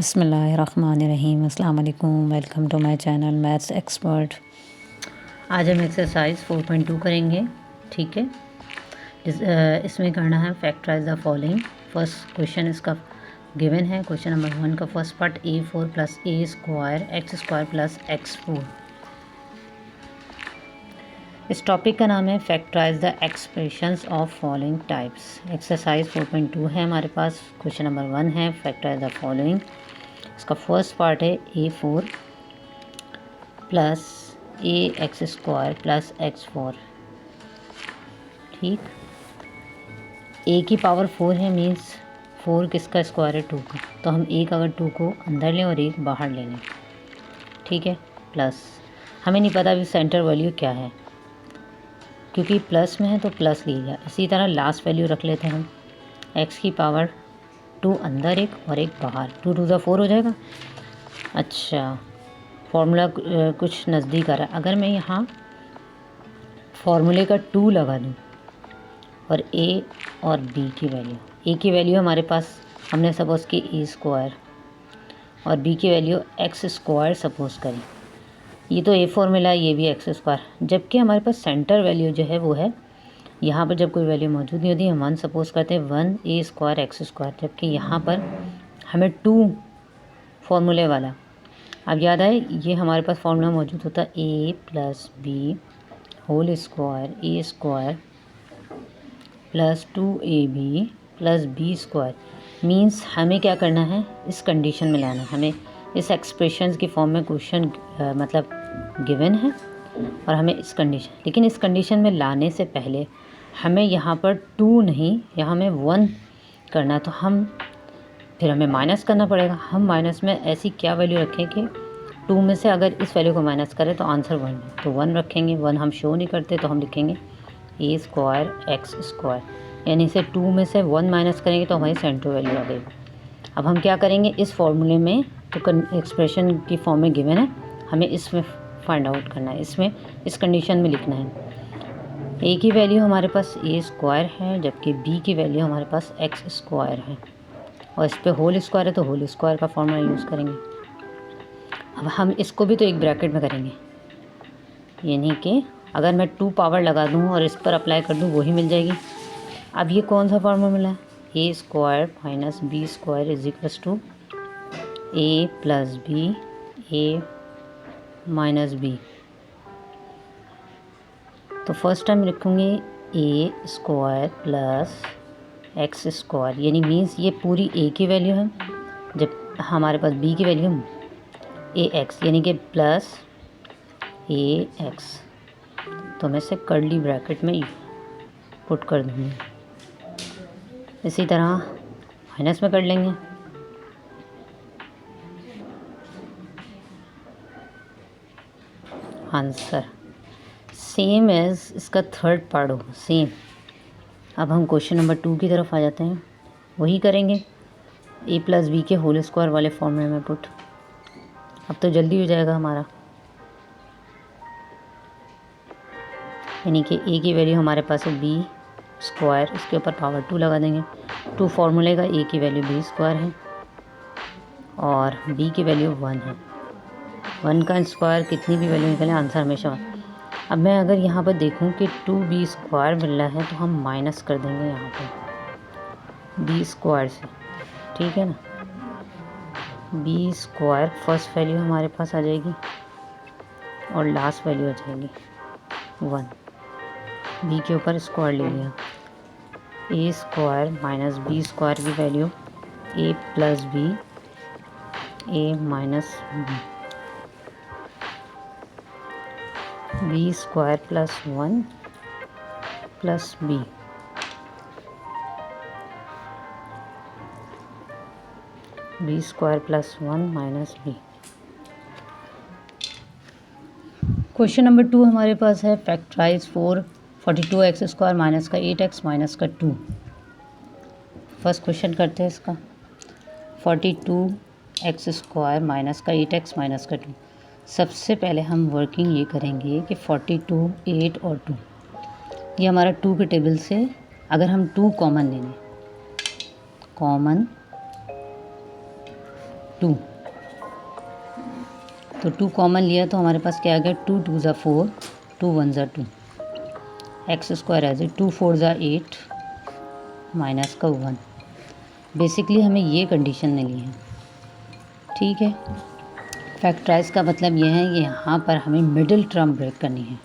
बिस्मिल्लाहिर्रहमानिर्रहीम। अस्सलाम वालेकुम। Welcome to my channel maths expert. आज हम एक्सरसाइज 4.2 करेंगे। ठीक है, इसमें करना है factorise the following. First question इसका गिवन है। क्वेश्चन नंबर 1 का first part a4 plus a square X square plus x4। इस टॉपिक का नाम है factorise the expressions of following types. Exercise 4.2 है हमारे पास। क्वेश्चन नंबर 1 है फैक्टराइज द फॉलोइंग। इसका फर्स्ट पार्ट है a4 plus a X square plus x4। ठीक, a की पावर 4 है, मीन्स 4 किसका स्क्वायर है 2 का, तो हम एक अगर 2 को अंदर लें और एक बाहर ले लें। ठीक है, प्लस हमें नहीं पता अभी सेंटर वैल्यू क्या है, क्योंकि प्लस में है तो प्लस लीजिए। इसी तरह लास्ट वैल्यू रख लेते हैं हम, x की पावर 2 अंदर एक और एक बाहर, 2 2 4 हो जाएगा। अच्छा, फॉर्मूला कुछ नज़दीक आ रहा है। अगर मैं यहाँ फॉर्मूले का 2 लगा दूँ और a और b की वैल्यू हमारे पास हमने सपोज़ की a स्क्वायर और b की वैल्यू x स्क्वायर सपोज़ करें। ये तो a फॉर्मूला, ये भी x स्क्वायर, जबकि हमारे पास सेंटर वैल्यू जो है वो है यहाँ पर। जब कोई वैल्यू मौजूद नहीं होती हम 1 सपोज़ करते हैं, 1 a स्क्वायर एक्स स्क्वायर, जबकि यहाँ पर हमें 2 फॉर्मूले वाला। अब याद आए, ये हमारे पास फॉर्मूला मौजूद होता है a plus B whole square a square plus 2ab plus B square. Means हमें क्या करना है, इस कंडीशन में लाना है। हमें इस एक्सप्रेशन की फॉर्म में क्वेश्चन मतलब गिवन है और हमें इस कंडीशन, लेकिन इस कंडीशन में लाने से पहले हमें यहाँ पर 2 नहीं, यहाँ हमें 1 करना, तो फिर हमें माइनस करना पड़ेगा। हम माइनस में ऐसी क्या वैल्यू रखें कि 2 में से अगर इस वैल्यू को माइनस करें तो आंसर 1 है, तो 1 रखेंगे। 1 हम शो नहीं करते तो हम लिखेंगे a स्क्वायर एक्स स्क्वायर, यानी इसे 2 में से 1 माइनस करेंगे तो हमारी सेंटर वैल्यू आ गई। अब हम क्या करेंगे, इस फॉर्मूले में तो एक्सप्रेशन की फॉर्म में गिवन है, हमें इसमें फाइंड आउट करना है, इसमें इस कंडीशन में लिखना है। a की वैल्यू हमारे पास a स्क्वायर है, जबकि b की वैल्यू हमारे पास x स्क्वायर है, और इस पर होल स्क्वायर है तो होल स्क्वायर का फॉर्मूला यूज़ करेंगे। अब हम इसको भी तो एक ब्रैकेट में करेंगे, यानी कि अगर मैं 2 पावर लगा दूँ और इस पर अप्लाई कर दूँ वही मिल जाएगी। अब ये कौन सा फॉर्मूला मिला है, a square minus B square is equals to a plus B a minus B. तो फर्स्ट टाइम लिखूँगी a square plus X square, यानी मीन्स ये पूरी a की वैल्यू है, जब हमारे पास b की वैल्यू a एक्स, यानी कि प्लस a एक्स। तो मैं इसे कर्ली ब्रैकेट में पुट कर दूँगी। इसी तरह माइनस में कर लेंगे, आंसर सेम एज इसका थर्ड पार्ट होगा, सेम। अब हम क्वेश्चन नंबर 2 की तरफ आ जाते हैं, वही करेंगे a प्लस बी के होल स्क्वायर वाले फॉर्मूले में पुट। अब तो जल्दी हो जाएगा हमारा, यानी कि a की वैल्यू हमारे पास है b स्क्वायर, इसके ऊपर पावर 2 लगा देंगे। 2 फॉर्मूले का a की वैल्यू b स्क्वायर है और b की वैल्यू 1 है। 1 का स्क्वायर कितनी भी वैल्यू निकले आंसर हमेशा 1। अब मैं अगर यहाँ पर देखूँ कि 2b स्क्वायर मिल रहा है तो हम माइनस कर देंगे यहाँ पर b स्क्वायर से। ठीक है ना, b स्क्वायर फर्स्ट वैल्यू हमारे पास आ जाएगी और लास्ट वैल्यू आ जाएगी 1। b के ऊपर स्क्वायर ले लिया, a square minus b square की value a plus B a minus B square plus 1 plus b। B square plus 1 minus B. Question number 2 हमारे पास है फैक्टराइज 42 एक्स स्क्वायर माइनस का 8x माइनस का 2। फर्स्ट क्वेश्चन करते हैं इसका, 42 x square minus का 8x माइनस का 2। सबसे पहले हम वर्किंग ये करेंगे कि 42, 8 और 2, ये हमारा 2 के टेबल से अगर हम 2 कॉमन लेंगे, कॉमन 2, तो 2 कॉमन लिया तो हमारे पास क्या आ गया, 2 2 ज़ा 4, 2 1 ज़ा 2, एक्स स्क्वायर एज ए 2 4 ज़ा 8 माइनस का 1। बेसिकली हमें ये कंडीशन मिली है, ठीक है। फैक्टराइज का मतलब ये है कि यहाँ पर हमें मिडिल टर्म ब्रेक करनी है।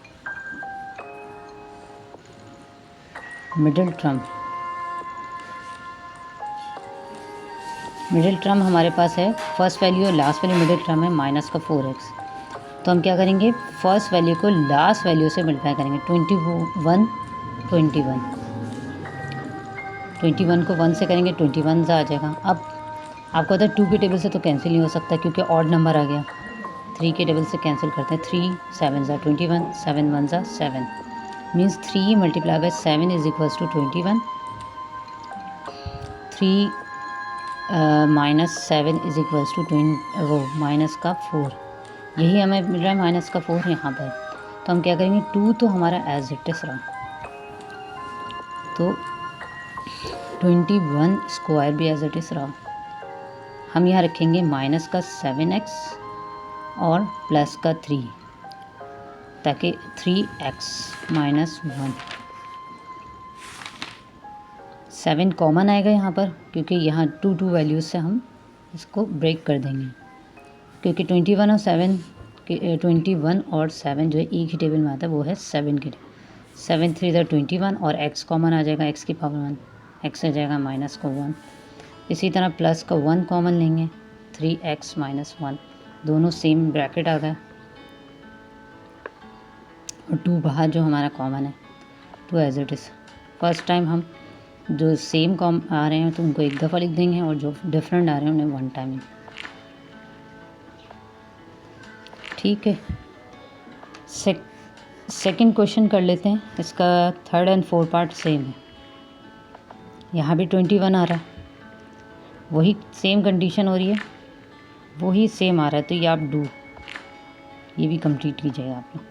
मिडिल टर्म हमारे पास है, फर्स्ट वैल्यू और लास्ट वैल्यू मिडिल टर्म है माइनस का 4x। तो हम क्या करेंगे, फर्स्ट वैल्यू को लास्ट वैल्यू से मल्टीप्लाई करेंगे। 21 को 1 से करेंगे, 21 आ जाएगा। अब आपको पता है 2 के टेबल से तो कैंसिल नहीं हो सकता क्योंकि ऑड नंबर आ गया। 3 के टेबल से कैंसिल करते हैं, 3 7 ज़ा 21, 7 1 ज़ा 7, means 3 multiply by 7 is equals to 21, 3 minus 7 is equals to minus का 4, यही हमें मिल रहा है माइनस का 4 यहाँ पर। तो हम क्या करेंगे, 2 तो हमारा एज इट इज रहा, तो 21 स्क्वायर भी एज इट इज रहा। हम यहाँ रखेंगे माइनस का 7x और प्लस का 3, ताकि 3x माइनस 1, 7 कॉमन आएगा यहाँ पर क्योंकि यहाँ 2 वैल्यूज़ से हम इसको ब्रेक कर देंगे, क्योंकि 21 और 7 जो है एक ही टेबल में आता है, वो है 7 के। 7 3 ज़ा 21 और x कॉमन आ जाएगा, x की पावर 1, x आ जाएगा माइनस का 1। इसी तरह प्लस का 1 कॉमन लेंगे, 3x माइनस 1, दोनों सेम ब्रैकेट आ गया, और 2 बाहर जो हमारा कॉमन है, 2 as it is. First time हम जो सेम कॉम आ रहे हैं तो उनको एक दफ़ा लिख देंगे, और जो डिफरेंट आ रहे हैं उन्हें 1 टाइम, ठीक है। सेकंड क्वेश्चन कर लेते हैं, इसका 3rd और 4th पार्ट सेम है। यहाँ भी 21 आ रहा है, वही सेम कंडीशन हो रही है, वही सेम आ रहा है, तो ये आप ये भी कंप्लीट कीजिएगा आप लोग।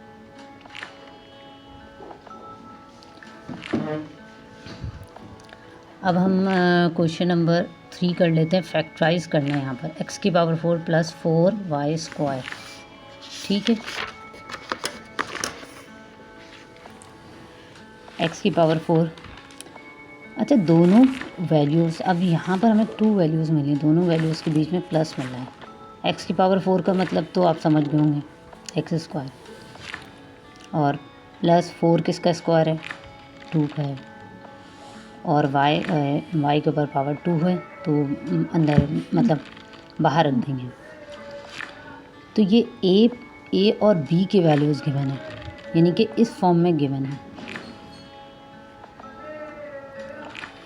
अब हम क्वेश्चन नंबर 3 कर लेते हैं। फैक्टराइज करना है यहाँ पर, x की पावर 4 प्लस 4y स्क्वायर, ठीक है। x की पावर 4, अच्छा दोनों वैल्यूज़, अब यहाँ पर हमें 2 वैल्यूज़ मिली, दोनों वैल्यूज़ के बीच में प्लस मिल रहा है। x की पावर 4 का मतलब तो आप समझ गए होंगे, x स्क्वायर, और प्लस 4 किसका स्क्वायर है, 2 का है, और y के ऊपर पावर 2 है, तो अंदर मतलब बाहर रख देंगे। तो ये a और b के वैल्यूज़ गिवन है, यानी कि इस फॉर्म में गिवन है।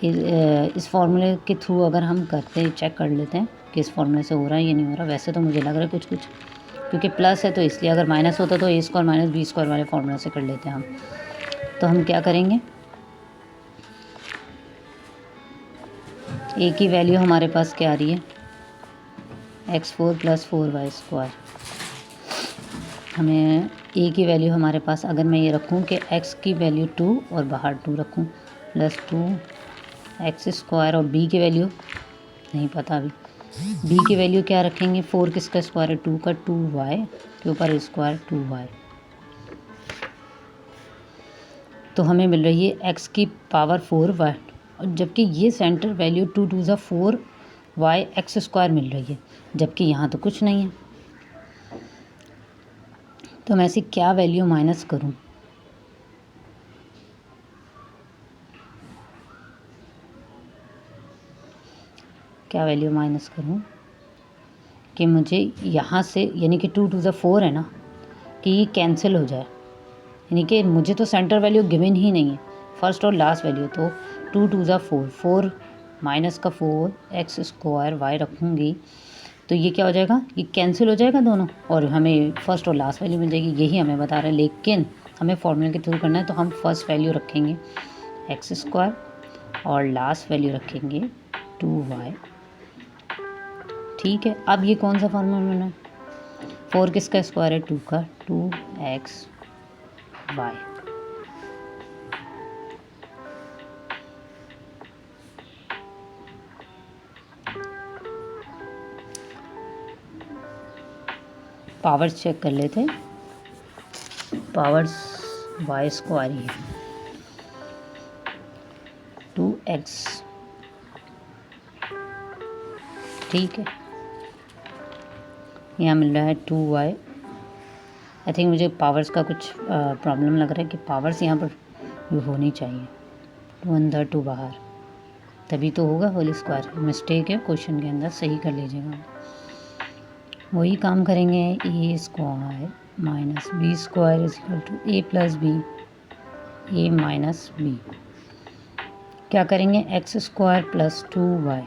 इस फार्मूले के थ्रू अगर हम करते हैं, चेक कर लेते हैं कि इस फार्मूले से हो रहा है या नहीं हो रहा। वैसे तो मुझे लग रहा है कुछ क्योंकि प्लस है तो इसलिए, अगर माइनस होता तो a square minus b square वाले फार्मूले से कर लेते हैं हम। तो हम क्या करेंगे, a की वैल्यू हमारे पास क्या आ रही है, x4 प्लस 4y स्क्वायर। हमें a की वैल्यू हमारे पास, अगर मैं ये रखूँ कि x की वैल्यू 2 और बाहर 2 रखूँ, प्लस 2x स्क्वायर, और b की वैल्यू नहीं पता अभी, b की वैल्यू क्या रखेंगे, 4 किसका स्क्वायर है, 2 का, 2y के ऊपर स्क्वायर 2y। तो हमें मिल रही है x की पावर 4y, और जबकि ये सेंटर वैल्यू 2 2 ज़ा 4y x स्क्वायर मिल रही है, जबकि यहाँ तो कुछ नहीं है। तो मैं ऐसी क्या वैल्यू माइनस करूँ, क्या वैल्यू माइनस करूँ कि मुझे यहाँ से, यानी कि 2 2 ज़ा 4 है ना, कि ये कैंसिल हो जाए, यानी कि मुझे तो सेंटर वैल्यू गिवन ही नहीं है, फर्स्ट और लास्ट वैल्यू। तो 2 2 ज़ा 4 माइनस का 4 एक्स स्क्वायर वाई रखूँगी, तो ये क्या हो जाएगा, ये कैंसिल हो जाएगा दोनों, और हमें फर्स्ट और लास्ट वैल्यू मिल जाएगी, यही हमें बता रहा है। लेकिन हमें फॉर्मूले के थ्रू करना है, तो हम फर्स्ट वैल्यू रखेंगे एक्स स्क्वायर और लास्ट वैल्यू रखेंगे 2y, ठीक है। अब ये कौन सा फॉर्मूला बना है, 4 किसका स्क्वायर है, 2 का, 2xy। पावर्स चेक कर लेते। पावर्स वाई स्क्वायर ही है 2x, ठीक है। यहाँ मिल रहा है 2y। आई थिंक मुझे पावर्स का कुछ प्रॉब्लम लग रहा है कि पावर्स यहाँ पर होनी चाहिए, 2 अंदर 2 बाहर, तभी तो होगा होल स्क्वायर। मिस्टेक है क्वेश्चन के अंदर, सही कर लीजिएगा। वही काम करेंगे, A square minus B square is equal to A plus B, A minus B. क्या करेंगे, X square plus 2y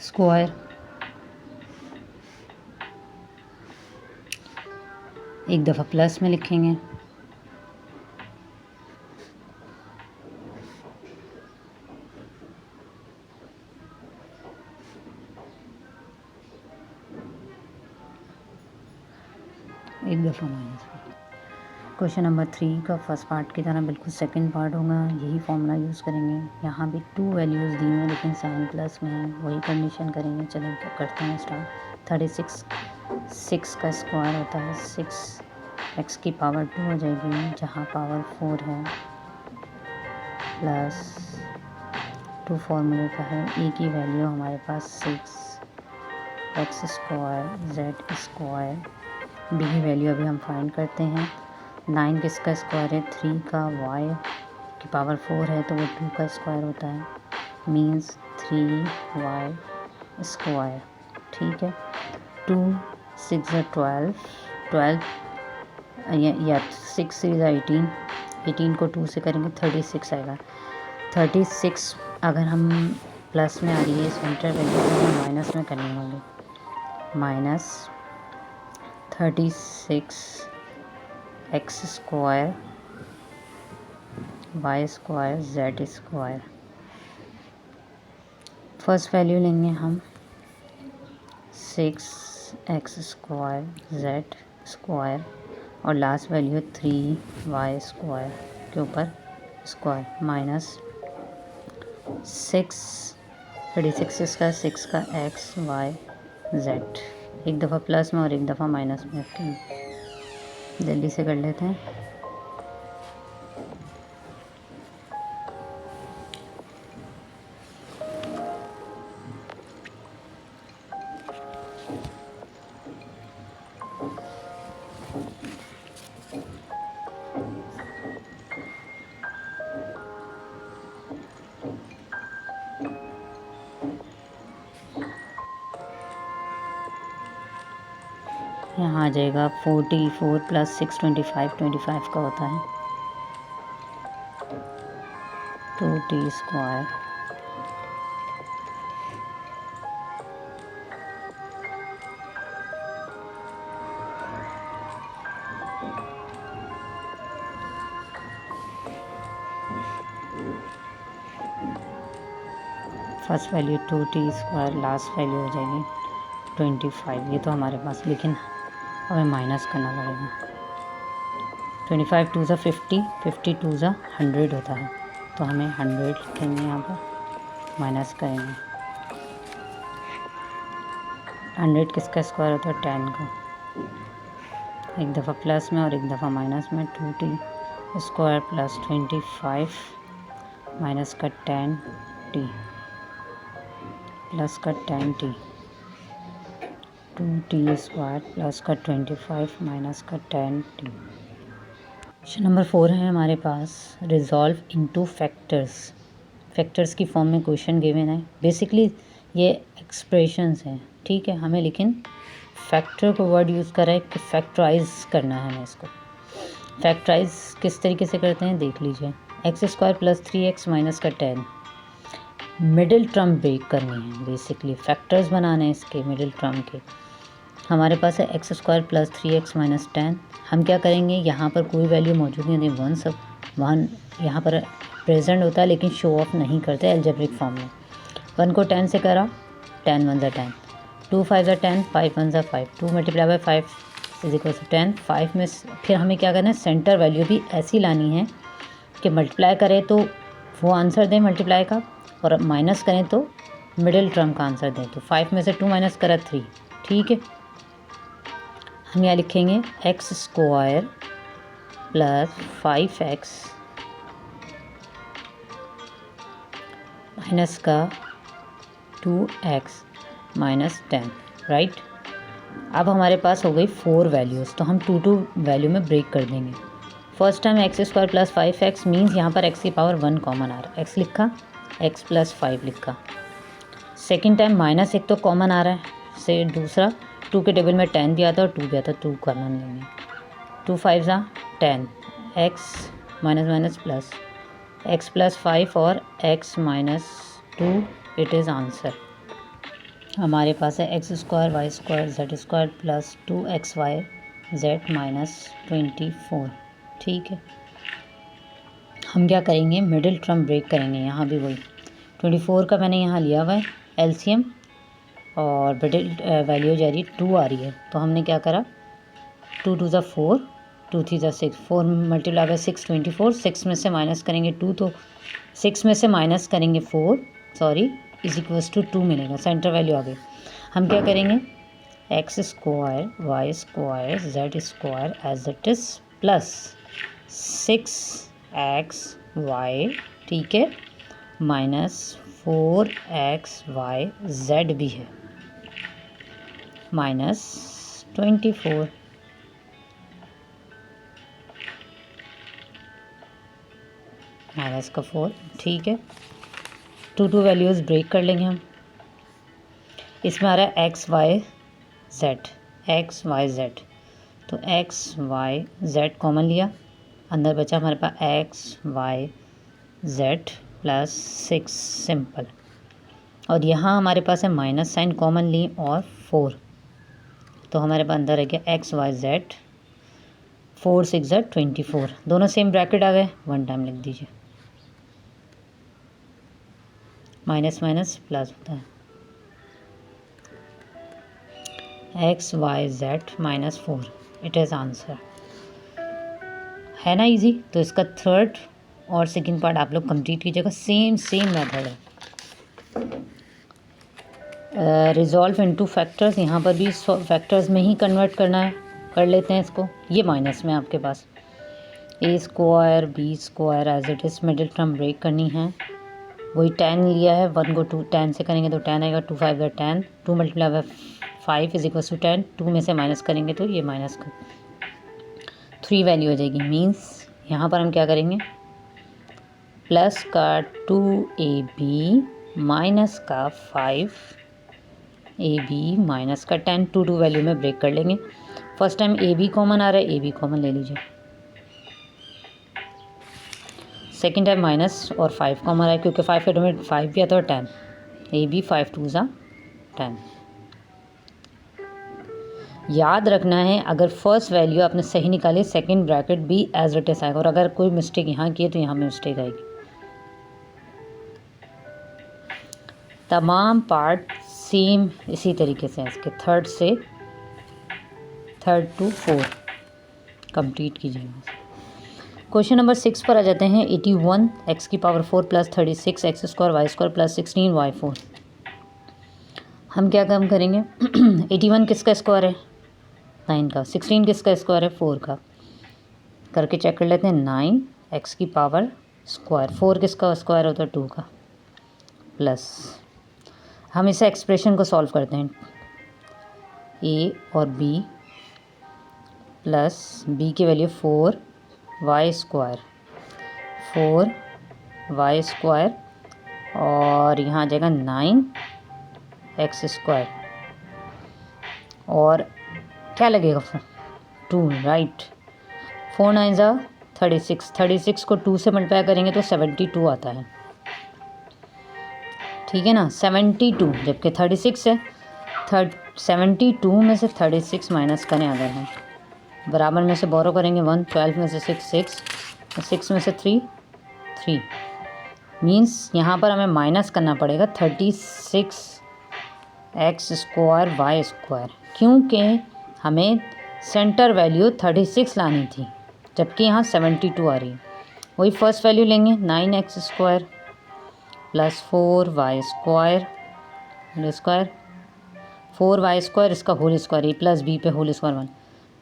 square, एक दफ़ा प्लस में लिखेंगे, एक दफ़ा माइनस में। क्वेश्चन नंबर 3 का फर्स्ट पार्ट की तरह बिल्कुल सेकंड पार्ट होगा, यही फॉर्मूला यूज़ करेंगे। यहाँ भी 2 वैल्यूज़ दी हैं लेकिन 7 प्लस में है, वही कंडीशन करेंगे। चलिए तो करते हैं स्टार्ट। 36 6 का स्क्वायर होता है 6, एक्स की पावर 2 हो जाएगी, जहाँ पावर 4 है, प्लस 2 फॉर्मूले का है। ए की वैल्यू हमारे पास 6, X square Z square. B की वैल्यू अभी हम फाइंड करते हैं। 9 किसका स्क्वायर है, 3 का, y की पावर 4 है तो वो 2 का स्क्वायर होता है, मीन्स 3y स्क्वायर, ठीक है। 2 6 12, 12 या 6 is 18, 18 को 2 से करेंगे 36 आएगा। 36 अगर हम प्लस में आ रही है सेंटर वैल्यू तो हमें माइनस में करनी होगी, minus 36 X square Y square Z square. First value लेंगे हम 6 एक्स स्क्वायर जेड स्क्वायर और लास्ट वैल्यू 3 वाई स्क्वायर के ऊपर स्क्वायर, माइनस 36 का 6 का एक्स वाई जेड। एक दफ़ा प्लस में और एक दफ़ा माइनस में रखेंगे। जल्दी से कर लेते हैं। यहाँ आ जाएगा 44 प्लस 6 25 का होता है 2t square first value 2t square, last value हो जाएगी 25। ये तो हमारे पास, लेकिन हमें माइनस करना पड़ेगा। 25 2 ज़ा 50, 50 2 ज़ा 100 होता है, तो हमें 100 लिखेंगे, यहाँ पर माइनस करेंगे। 100 किसका स्क्वायर होता है, 10 का। एक दफ़ा प्लस में और एक दफ़ा माइनस में, 2t स्क्वायर प्लस 25 माइनस का 10t प्लस का 10t, 2t स्क्वायर प्लस का 25 माइनस का 10t। क्वेश्चन नंबर 4 है हमारे पास, रिजॉल्व इनटू फैक्टर्स। फैक्टर्स की फॉर्म में क्वेश्चन गिवन है। बेसिकली ये एक्सप्रेशंस हैं, ठीक है, हमें लेकिन फैक्टर को वर्ड यूज़ करा है कि फैक्टराइज करना है हमें इसको। फैक्टराइज किस तरीके से करते हैं देख लीजिए। X square plus 3x minus का 10, मिडिल टर्म ब्रेक करनी है, बेसिकली फैक्टर्स बनाने हैं इसके मिडिल टर्म के। हमारे पास है X square plus 3x minus 10। हम क्या करेंगे, यहाँ पर कोई वैल्यू मौजूद नहीं है, 1 यहाँ पर प्रेजेंट होता है लेकिन शो ऑफ नहीं करते एल्जेब्रिक फॉर्म में। 1 को 10 से करा, 10 1 ज़ा 10, 2 5 ज़ा 10, 5 1 ज़ा 5, 2 multiply by 5 is equal to 10। 5 में फिर हमें क्या करना है, सेंटर वैल्यू भी ऐसी लानी है कि मल्टीप्लाई करें तो वो आंसर दें मल्टीप्लाई का, और माइनस करें तो मिडिल टर्म का आंसर दें। तो 5 में से 2 माइनस करा 3, ठीक है। हम यहाँ लिखेंगे x square plus 5x minus का 2x माइनस 10, राइट। अब हमारे पास हो गई 4 वैल्यूज़, तो हम 2 वैल्यू में ब्रेक कर देंगे। First time x square plus 5x means यहाँ पर x की पावर 1 कॉमन आ रहा है, x लिखा, x प्लस 5 लिखा। सेकेंड टाइम माइनस 1 तो कॉमन आ रहा है, से दूसरा 2 के टेबल में 10 भी आता है और 2 भी आता है, 2 कॉमन लेंगे। 2 5 10, x minus minus plus, x plus 5 और x minus 2, it is answer. हमारे पास है X square Y square Z square plus 2xy z minus 24, ठीक है। हम क्या करेंगे, मिडिल टर्म ब्रेक करेंगे, यहाँ भी वही 24 का मैंने यहाँ लिया हुआ है एलसीएम और मिडिल वैल्यू जा रही है 2 आ रही है, तो हमने क्या करा, 2 2 4, 2 3 6, 4 मल्टीप्लाई बाय 6 24, 6 में से माइनस करेंगे 2, तो 6 में से माइनस करेंगे 4 सॉरी इज इक्वल्स टू 2 मिलेगा, सेंटर वैल्यू आ गई। हम क्या करेंगे, X square Y square Z square as it is plus 6xy, ठीक है, माइनस 4xy जेड भी है, माइनस 24, माइनस का 4, ठीक है। 2 वैल्यूज़ ब्रेक कर लेंगे हम। इसमें आ रहा है एक्स वाई जेड, तो एक्स वाई जेड कॉमन लिया, अंदर बचा हमारे पास X Y Z plus 6 simple, और यहाँ हमारे पास है माइनस साइन कॉमन ली और 4, तो हमारे पास अंदर है क्या एक्स वाई जेड, 4 6 24, दोनों सेम ब्रैकेट आ गए, 1 टाइम लिख दीजिए, माइनस माइनस प्लस होता है, X Y Z minus 4, it is answer. है ना इजी। तो इसका थर्ड और सेकंड पार्ट आप लोग कंप्लीट कीजिएगा, सेम मेथड है। रिजॉल्व इनटू फैक्टर्स, यहाँ पर भी फैक्टर्स में ही कन्वर्ट करना है, कर लेते हैं इसको। ये माइनस में आपके पास A square B square as it is, middle term break करनी है, वही 10 लिया है, 1 को 2 10 से करेंगे तो 10 आएगा, 2 5 10, 2 multiply by 5 is equal to 10, 2 में से माइनस करेंगे तो ये माइनस का 3 वैल्यू हो जाएगी, मीन्स यहाँ पर हम क्या करेंगे, प्लस का 2ab माइनस का 5ab माइनस का 10, 2 वैल्यू में ब्रेक कर लेंगे। फर्स्ट टाइम ab कॉमन आ रहा है, ab कॉमन ले लीजिए, सेकेंड टाइम माइनस और 5 कॉमन आ रहा है, क्योंकि 5 के टर्म में 5 भी आता है और 10, ab 5 2 10। याद रखना है, अगर फर्स्ट वैल्यू आपने सही निकाली, सेकंड ब्रैकेट भी एज इट इज आएगा, और अगर कोई मिस्टेक यहाँ की है तो यहाँ में मिस्टेक आएगी। तमाम पार्ट सेम इसी तरीके से इसके थर्ड टू 4 कंप्लीट कीजिएगा। क्वेश्चन नंबर 6 पर आ जाते हैं। 81 एक्स की power 4 plus 36 X square Y square plus 16 Y 4। हम क्या काम करेंगे 81 किसका स्क्वायर है 9 का, 16 किसका स्क्वायर है 4 का, करके चेक कर लेते हैं। 9 एक्स की पावर स्क्वायर, 4 किसका स्क्वायर होता है 2 का, प्लस हम इसे एक्सप्रेशन को सॉल्व करते हैं, ए और बी प्लस बी की वैल्यू 4 वाई स्क्वायर और यहाँ आ जाएगा 9 एक्स स्क्वायर और क्या लगेगा 2, राइट। 4 9 जा 36 को 2 से मल्टीप्लाई करेंगे तो 72 आता है, ठीक है ना। 72 जबकि 36 है, 72 में से 36 माइनस करें अगर हम, बराबर में से बोरो करेंगे 1, 12 में से 6 में से 3 मीन्स यहाँ पर हमें माइनस करना पड़ेगा 36 एक्स स्क्वायर वाई स्क्वायर, क्योंकि हमें सेंटर वैल्यू 36 लानी थी जबकि यहाँ 72 आ रही है। वही फर्स्ट वैल्यू लेंगे 9 X square plus 4 Y square 4 Y square इसका whole square, A plus B पे होल स्क्वायर 1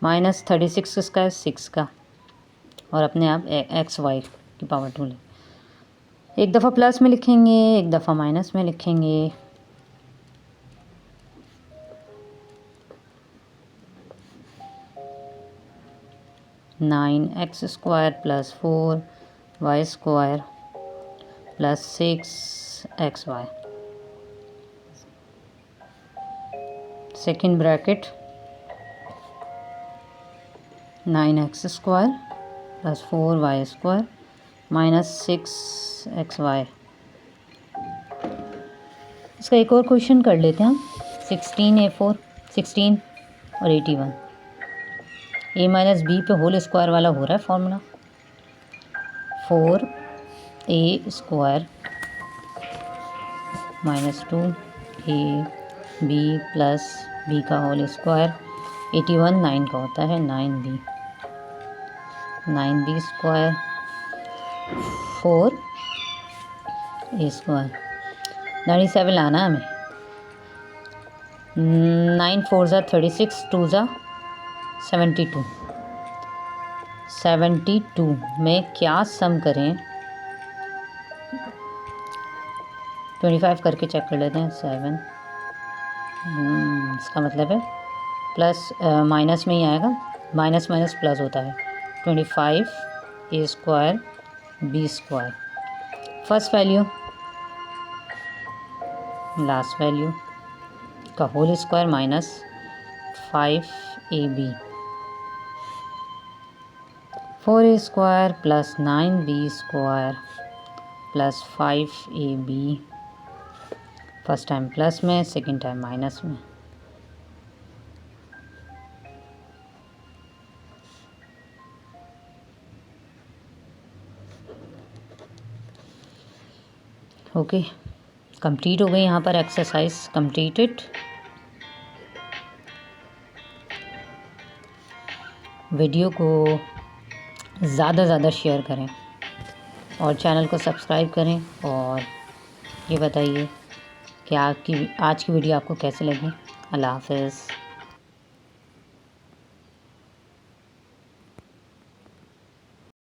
-36 किसका है, 6 का, और अपने आप एक्स वाई की पावर 2 ले। एक दफ़ा प्लस में लिखेंगे, एक दफ़ा माइनस में लिखेंगे। Nine X square plus 4 Y square plus 6 X Y, second bracket 9x square plus 4 Y square minus 6 X Y. इसका एक और क्वेश्चन कर लेते हैं हम। 16A4 16 और 81 a माइनस बी पे होल स्क्वायर वाला हो रहा है formula. 4a square minus 2ab plus B का होल स्क्वायर 81 9 का होता है 9b स्क्वायर 4a स्क्वायर 97 लाना है हमें। 9 4 ज़ा 36 2 ज़ा 72 में क्या सम करें, 25 करके चेक कर लेते हैं। 7 इसका मतलब है प्लस माइनस में ही आएगा, माइनस माइनस प्लस होता है। 25 a square b square, first value last value का whole square minus 5ab 4a square plus 9b square plus 5ab, first time plus में, सेकेंड टाइम माइनस में। ओके, कंप्लीट हो गई यहाँ पर एक्सरसाइज कंप्लीटेड। वीडियो को ज़्यादा ज़्यादा शेयर करें और चैनल को सब्सक्राइब करें, और ये बताइए कि आज की वीडियो आपको कैसी लगी। अल्लाह हाफ़िज़।